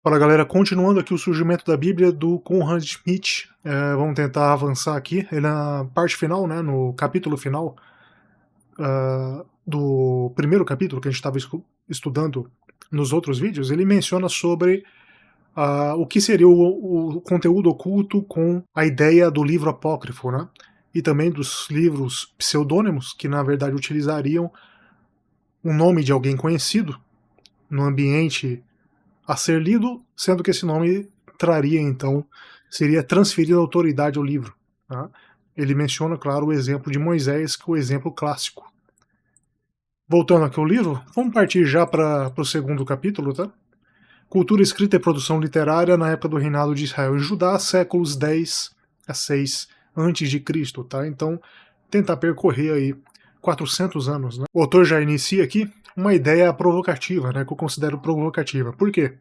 Fala galera, continuando aqui o surgimento da Bíblia do Conrad Schmidt, vamos tentar avançar aqui, na parte final, né, no capítulo final do primeiro capítulo que a gente estava estudando nos outros vídeos, ele menciona sobre o que seria o conteúdo oculto com a ideia do livro apócrifo, né, e também dos livros pseudônimos, que na verdade utilizariam o nome de alguém conhecido no ambiente a ser lido, sendo que esse nome traria, então, seria transferir a autoridade ao livro. Tá? Ele menciona, claro, o exemplo de Moisés, que é o exemplo clássico. Voltando aqui ao livro, vamos partir já para o segundo capítulo, tá? Cultura escrita e produção literária na época do reinado de Israel e Judá, séculos 10 a 6 antes de Cristo, tá? Então, tentar percorrer aí 400 anos, né? O autor já inicia aqui uma ideia provocativa, né, que eu considero provocativa. Por quê?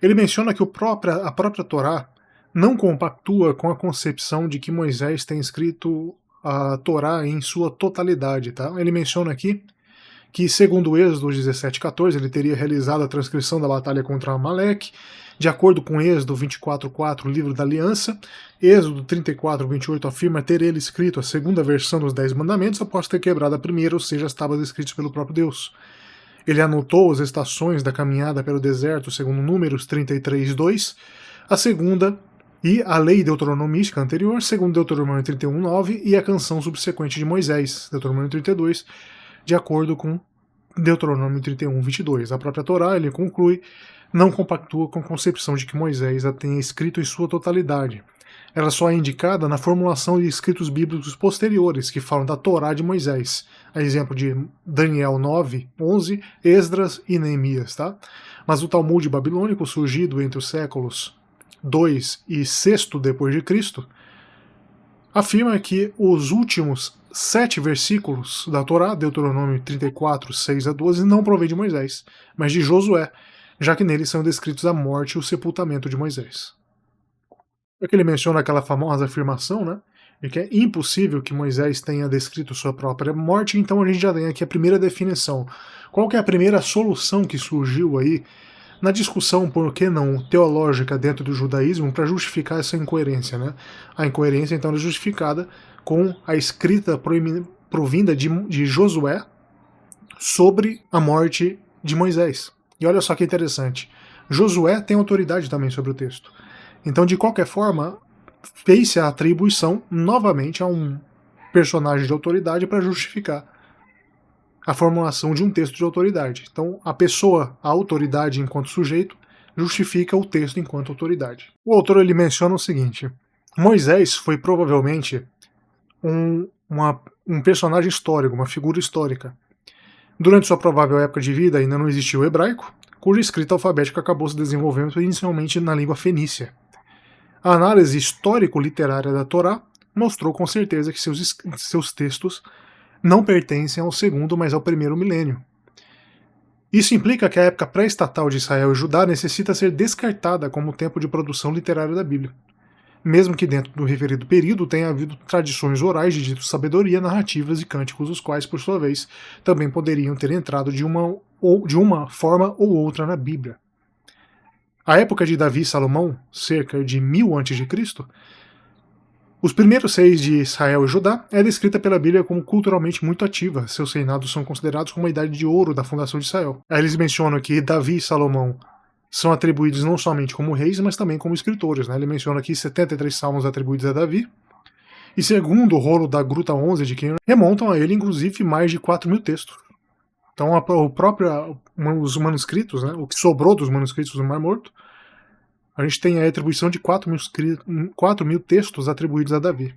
Ele menciona que a própria Torá não compactua com a concepção de que Moisés tem escrito a Torá em sua totalidade, tá? Ele menciona aqui que, segundo o Êxodo 17:14, ele teria realizado a transcrição da batalha contra Amaleque, de acordo com Êxodo 24:4, livro da aliança. Êxodo 34:28 afirma ter ele escrito a segunda versão dos 10 mandamentos após ter quebrado a primeira, ou seja, as tábuas escritas pelo próprio Deus. Ele anotou as estações da caminhada pelo deserto, segundo Números 33:2, a segunda e a lei deuteronomística anterior, segundo Deuteronômio 31:9, e a canção subsequente de Moisés, Deuteronômio 32, de acordo com Deuteronômio 31:22. A própria Torá, ele conclui, não compactua com a concepção de que Moisés a tenha escrito em sua totalidade. Ela só é indicada na formulação de escritos bíblicos posteriores, que falam da Torá de Moisés, a exemplo de Daniel 9:11, Esdras e Neemias. Tá? Mas o Talmud babilônico, surgido entre os séculos 2 e 6 depois de Cristo, afirma que os últimos 7 versículos da Torá, Deuteronômio 34, 6 a 12, não provém de Moisés, mas de Josué, já que neles são descritos a morte e o sepultamento de Moisés. É que ele menciona aquela famosa afirmação, né, de que é impossível que Moisés tenha descrito sua própria morte, então a gente já tem aqui a primeira definição. Qual que é a primeira solução que surgiu aí na discussão, por que não, teológica dentro do judaísmo para justificar essa incoerência, né? A incoerência, então, é justificada com a escrita provinda de Josué sobre a morte de Moisés. E olha só que interessante, Josué tem autoridade também sobre o texto. Então, de qualquer forma, fez-se a atribuição novamente a um personagem de autoridade para justificar a formulação de um texto de autoridade. Então, a pessoa, a autoridade enquanto sujeito, justifica o texto enquanto autoridade. O autor ele menciona o seguinte: Moisés foi provavelmente um personagem histórico, uma figura histórica. Durante sua provável época de vida ainda não existia o hebraico, cuja escrita alfabética acabou se desenvolvendo inicialmente na língua fenícia. A análise histórico-literária da Torá mostrou com certeza que seus textos não pertencem ao segundo, mas ao primeiro milênio. Isso implica que a época pré-estatal de Israel e Judá necessita ser descartada como tempo de produção literária da Bíblia, mesmo que dentro do referido período tenha havido tradições orais de dito sabedoria, narrativas e cânticos, os quais, por sua vez, também poderiam ter entrado de uma forma ou outra na Bíblia. A época de Davi e Salomão, cerca de 1000 a.C., os primeiros reis de Israel e Judá é descrita pela Bíblia como culturalmente muito ativa. Seus reinados são considerados como a idade de ouro da fundação de Israel. Aí eles mencionam que Davi e Salomão são atribuídos não somente como reis, mas também como escritores. Né? Ele menciona aqui 73 salmos atribuídos a Davi. E segundo o rolo da Gruta 11 de Qumran, remontam a ele, inclusive, mais de 4.000 textos. Então, os manuscritos, né, o que sobrou dos manuscritos do Mar Morto, a gente tem a atribuição de 4.000 textos atribuídos a Davi.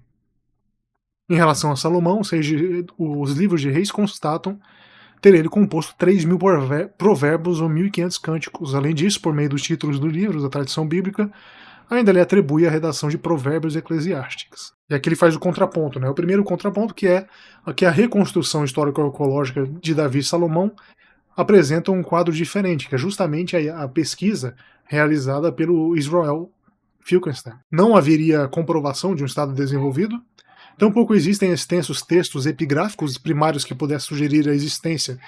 Em relação a Salomão, os livros de reis constatam ter ele composto 3.000 provérbios ou 1.500 cânticos. Além disso, por meio dos títulos dos livros da tradição bíblica, ainda lhe atribui a redação de provérbios eclesiásticos. E aqui ele faz o contraponto, né? O primeiro contraponto que é que a reconstrução histórico-arqueológica de Davi e Salomão apresenta um quadro diferente, que é justamente a pesquisa realizada pelo Israel Finkelstein. Não haveria comprovação de um Estado desenvolvido, tampouco existem extensos textos epigráficos primários que pudessem sugerir a existência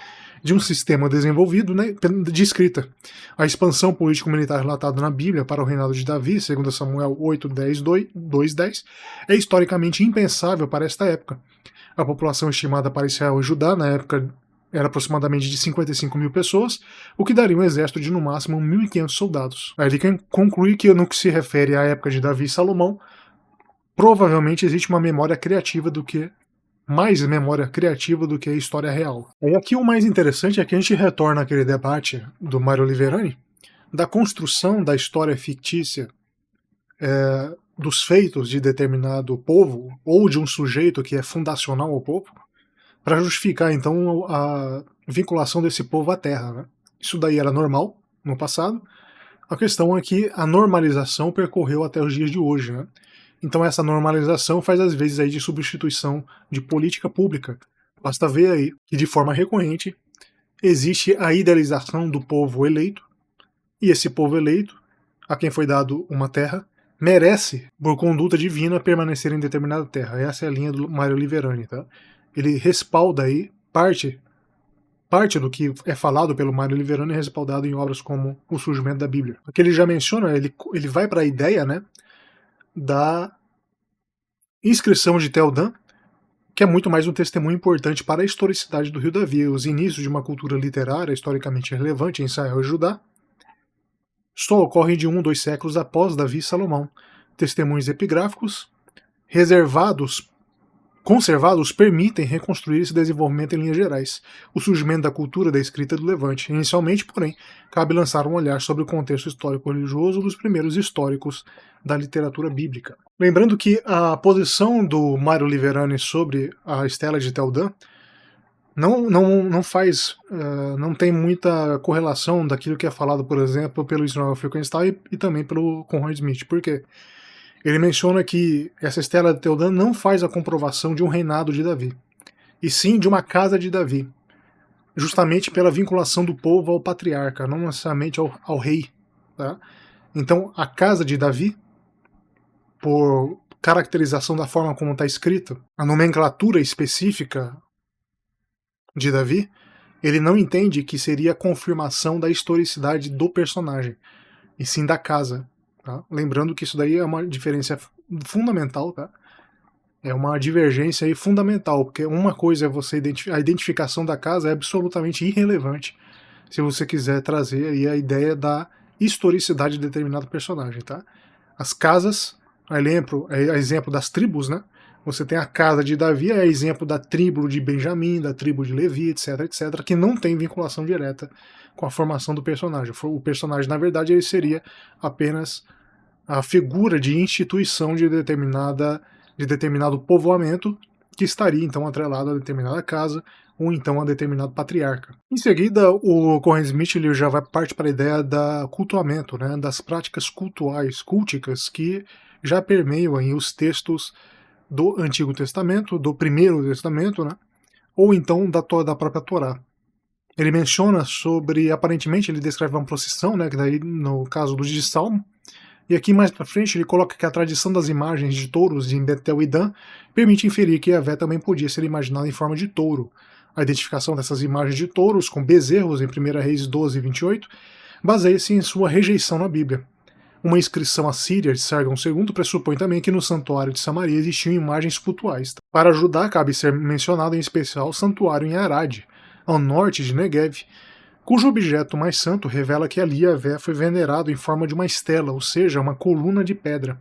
de um sistema desenvolvido, né, de escrita. A expansão político-militar relatada na Bíblia para o reinado de Davi, segundo Samuel 8:10, 2:10, é historicamente impensável para esta época. A população estimada para Israel e Judá, na época, era aproximadamente de 55 mil pessoas, o que daria um exército de no máximo 1.500 soldados. Aí ele conclui que, no que se refere à época de Davi e Salomão, provavelmente existe uma memória criativa do que mais memória criativa do que a história real. E aqui o mais interessante é que a gente retorna àquele debate do Mário Liverani da construção da história fictícia dos feitos de determinado povo ou de um sujeito que é fundacional ao povo para justificar então a vinculação desse povo à terra. Né? Isso daí era normal no passado. A questão é que a normalização percorreu até os dias de hoje. Né? Então essa normalização faz às vezes aí de substituição de política pública. Basta ver aí que de forma recorrente existe a idealização do povo eleito, e esse povo eleito, a quem foi dado uma terra, merece, por conduta divina, permanecer em determinada terra. Essa é a linha do Mário Liverani. Tá? Ele respalda aí parte do que é falado pelo Mário Liverani é respaldado em obras como O Surgimento da Bíblia. O que ele já menciona, ele vai para a ideia, né, da inscrição de Tel Dan, que é muito mais um testemunho importante para a historicidade do rio Davi, os inícios de uma cultura literária historicamente relevante em Israel e Judá, só ocorrem de 2 séculos após Davi e Salomão. Testemunhos epigráficos conservados permitem reconstruir esse desenvolvimento em linhas gerais, o surgimento da cultura da escrita do Levante. Inicialmente, porém, cabe lançar um olhar sobre o contexto histórico-religioso dos primeiros históricos da literatura bíblica. Lembrando que a posição do Mário Liverani sobre a Estela de Tel Dan não tem muita correlação daquilo que é falado, por exemplo, pelo Israel Finkelstein e também pelo Conrad Smith. Por quê? Ele menciona que essa Estela de Tel Dan não faz a comprovação de um reinado de Davi, e sim de uma casa de Davi, justamente pela vinculação do povo ao patriarca, não necessariamente ao rei. Tá? Então, a casa de Davi, por caracterização da forma como está escrito, a nomenclatura específica de Davi, ele não entende que seria a confirmação da historicidade do personagem, e sim da casa. Tá? Lembrando que isso daí é uma diferença fundamental, tá? É uma divergência aí fundamental, porque uma coisa é a identificação da casa é absolutamente irrelevante se você quiser trazer aí a ideia da historicidade de determinado personagem, tá? As casas, exemplo das tribos, né? Você tem a casa de Davi, é exemplo da tribo de Benjamim, da tribo de Levi, etc, etc, que não tem vinculação direta com a formação do personagem. O personagem, na verdade, ele seria apenas a figura de instituição de determinado povoamento que estaria então atrelado a determinada casa ou então a determinado patriarca. Em seguida, o Conrad Smith ele já vai parte para a ideia da cultuamento, né, das práticas culticas que já permeiam aí os textos do Antigo Testamento, do Primeiro Testamento, né, ou então da própria Torá. Ele menciona sobre, aparentemente ele descreve uma procissão, né, que daí no caso do de Salmo, e aqui mais para frente ele coloca que a tradição das imagens de touros em Betel e Dan permite inferir que Yahvé também podia ser imaginado em forma de touro. A identificação dessas imagens de touros com bezerros em 1 Reis 12:28 baseia-se em sua rejeição na Bíblia. Uma inscrição assíria de Sargão II pressupõe também que no santuário de Samaria existiam imagens cultuais. Para Judá, cabe ser mencionado em especial o santuário em Arad, ao norte de Negev, cujo objeto mais santo revela que ali Yahvé foi venerado em forma de uma estela, ou seja, uma coluna de pedra.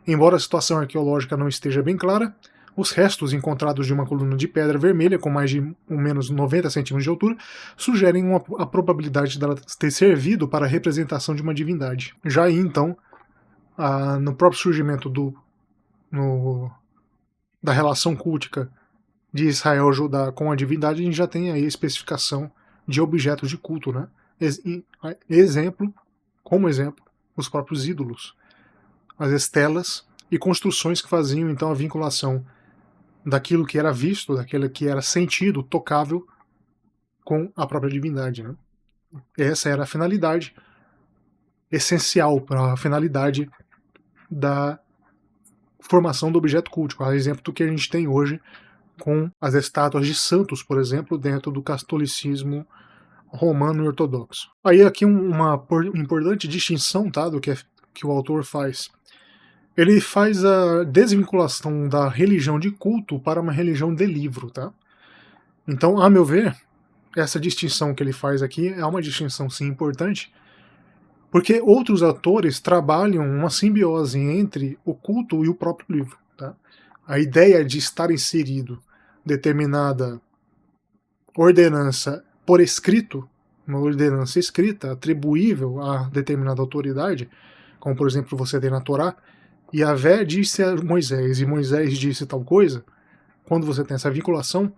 Embora a situação arqueológica não esteja bem clara, os restos encontrados de uma coluna de pedra vermelha com mais de ou menos 90 centímetros de altura sugerem a probabilidade dela ter servido para a representação de uma divindade. Já aí, então, no próprio surgimento da relação cultica de Israel e Judá com a divindade, a gente já tem aí a especificação de objetos de culto, né? Como exemplo, os próprios ídolos, as estelas e construções que faziam então a vinculação daquilo que era visto, daquilo que era sentido, tocável, com a própria divindade, né? Essa era a finalidade essencial para a finalidade da formação do objeto cultico, a exemplo do que a gente tem hoje com as estátuas de santos, por exemplo, dentro do catolicismo romano e ortodoxo. Aí aqui uma importante distinção, tá, do que o autor faz. Ele faz a desvinculação da religião de culto para uma religião de livro, tá? Então, a meu ver, essa distinção que ele faz aqui é uma distinção sim importante, porque outros autores trabalham uma simbiose entre o culto e o próprio livro, tá? A ideia de estar inserido determinada ordenança por escrito, uma ordenança escrita atribuível a determinada autoridade, como por exemplo você tem na Torá, e Yahvé disse a Moisés, e Moisés disse tal coisa, quando você tem essa vinculação,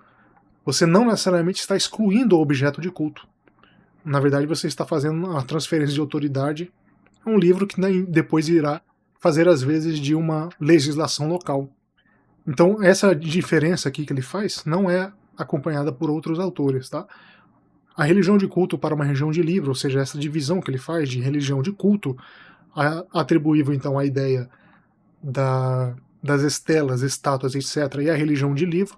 você não necessariamente está excluindo o objeto de culto. Na verdade, você está fazendo a transferência de autoridade a um livro que depois irá fazer às vezes de uma legislação local. Então, essa diferença aqui que ele faz não é acompanhada por outros autores, tá? A religião de culto para uma religião de livro, ou seja, essa divisão que ele faz de religião de culto, atribuível então à ideia das estelas, estátuas, etc., e a religião de livro,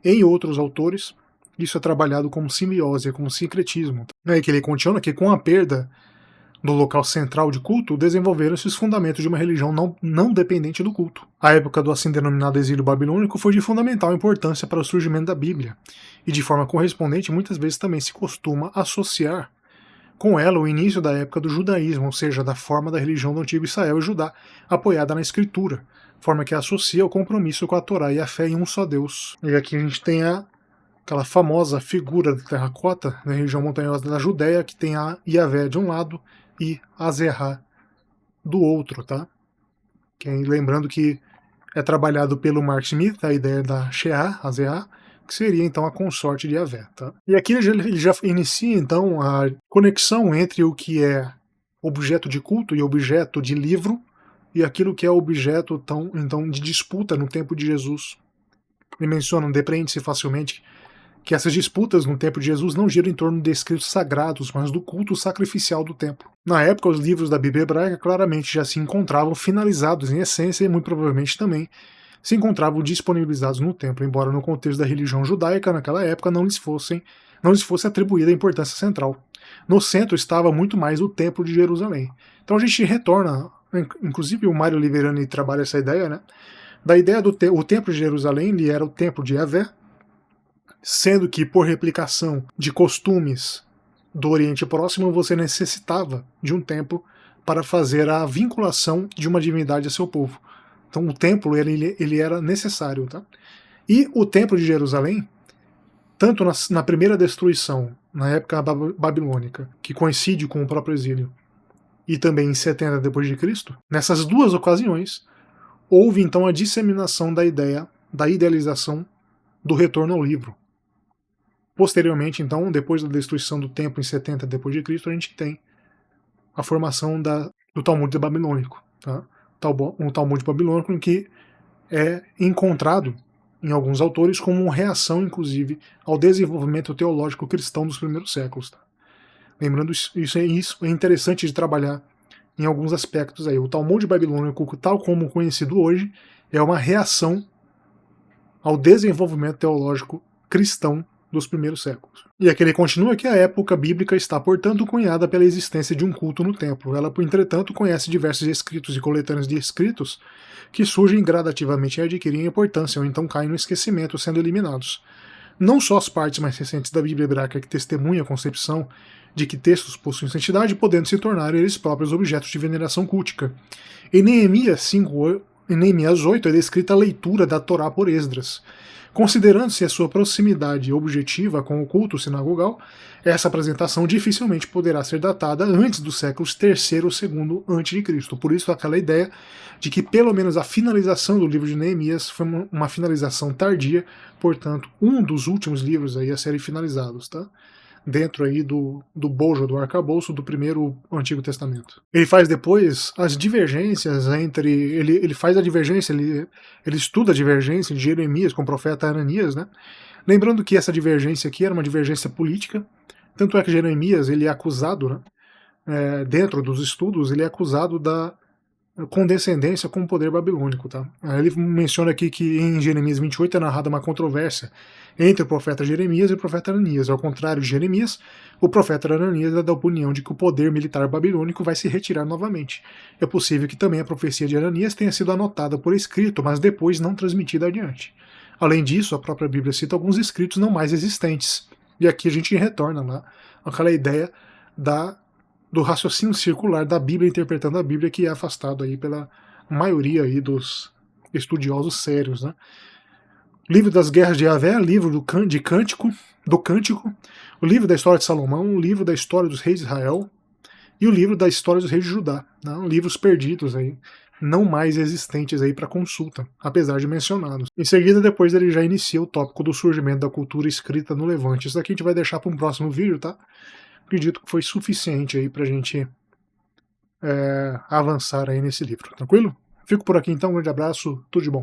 em outros autores, isso é trabalhado como simbiose, como sincretismo. É que ele continua que com a perda do local central de culto, desenvolveram-se os fundamentos de uma religião não dependente do culto. A época do assim denominado exílio babilônico foi de fundamental importância para o surgimento da Bíblia, e de forma correspondente muitas vezes também se costuma associar com ela o início da época do judaísmo, ou seja, da forma da religião do antigo Israel e Judá, apoiada na escritura, forma que associa o compromisso com a Torá e a fé em um só Deus. E aqui a gente tem aquela famosa figura da terracota da região montanhosa da Judéia, que tem a Yahvé de um lado e a Zerá do outro, tá? Lembrando que é trabalhado pelo Mark Smith a ideia da Sheá, a Zerá, que seria então a consorte de Yahvé, tá? E aqui ele já inicia então a conexão entre o que é objeto de culto e objeto de livro e aquilo que é objeto então de disputa no tempo de Jesus. Ele menciona, depreende-se facilmente que essas disputas no tempo de Jesus não giram em torno de escritos sagrados, mas do culto sacrificial do templo. Na época, os livros da Bíblia hebraica claramente já se encontravam finalizados em essência e muito provavelmente também se encontravam disponibilizados no templo, embora no contexto da religião judaica naquela época não lhes fosse atribuída a importância central. No centro estava muito mais o templo de Jerusalém. Então a gente retorna, inclusive o Mário Liverani trabalha essa ideia, né? Da ideia do o templo de Jerusalém, ele era o templo de Yahvé, sendo que por replicação de costumes do Oriente Próximo você necessitava de um templo para fazer a vinculação de uma divindade a seu povo. Então o templo ele era necessário, tá? E o templo de Jerusalém, tanto na primeira destruição, na época babilônica, que coincide com o próprio exílio, e também em 70 depois de Cristo, nessas duas ocasiões houve então a disseminação da ideia da idealização do retorno ao livro. Posteriormente, então, depois da destruição do templo em 70 depois de Cristo, a gente tem a formação do Talmud babilônico, tá? Um Talmud babilônico em que é encontrado em alguns autores como uma reação, inclusive, ao desenvolvimento teológico cristão dos primeiros séculos. Tá? Lembrando, isso é interessante de trabalhar em alguns aspectos aí. O Talmud babilônico, tal como conhecido hoje, é uma reação ao desenvolvimento teológico cristão dos primeiros séculos. E aqui ele continua que a época bíblica está, portanto, cunhada pela existência de um culto no templo. Ela, entretanto, conhece diversos escritos e coletâneas de escritos que surgem gradativamente e adquirem importância, ou então caem no esquecimento, sendo eliminados. Não só as partes mais recentes da Bíblia hebraica que testemunham a concepção de que textos possuem santidade, podendo se tornar eles próprios objetos de veneração cultica. Em Neemias 8 é descrita a leitura da Torá por Esdras. Considerando-se a sua proximidade objetiva com o culto sinagogal, essa apresentação dificilmente poderá ser datada antes dos séculos III ou II a.C. Por isso, aquela ideia de que pelo menos a finalização do livro de Neemias foi uma finalização tardia, portanto, um dos últimos livros aí a serem finalizados, tá? Dentro aí do bojo, do arcabouço do primeiro Antigo Testamento. Ele faz depois as divergências entre... Ele faz a divergência, ele estuda a divergência de Jeremias com o profeta Ananias, né? Lembrando que essa divergência aqui era uma divergência política, tanto é que Jeremias ele é acusado, né? Dentro dos estudos, ele é acusado condescendência com o poder babilônico. Tá? Ele menciona aqui que em Jeremias 28 é narrada uma controvérsia entre o profeta Jeremias e o profeta Ananias. Ao contrário de Jeremias, o profeta Ananias é da opinião de que o poder militar babilônico vai se retirar novamente. É possível que também a profecia de Ananias tenha sido anotada por escrito, mas depois não transmitida adiante. Além disso, a própria Bíblia cita alguns escritos não mais existentes. E aqui a gente retorna lá àquela ideia do raciocínio circular da Bíblia, interpretando a Bíblia, que é afastado aí pela maioria aí dos estudiosos sérios. Né? Livro das Guerras de Yahvé, livro do Cântico, o livro da história de Salomão, o livro da história dos reis de Israel e o livro da história dos reis de Judá. Né? Livros perdidos aí, não mais existentes aí para consulta, apesar de mencionados. Em seguida, depois ele já inicia o tópico do surgimento da cultura escrita no Levante. Isso daqui a gente vai deixar para um próximo vídeo, tá? Acredito que foi suficiente aí para a gente avançar aí nesse livro, tranquilo? Fico por aqui então, um grande abraço, tudo de bom.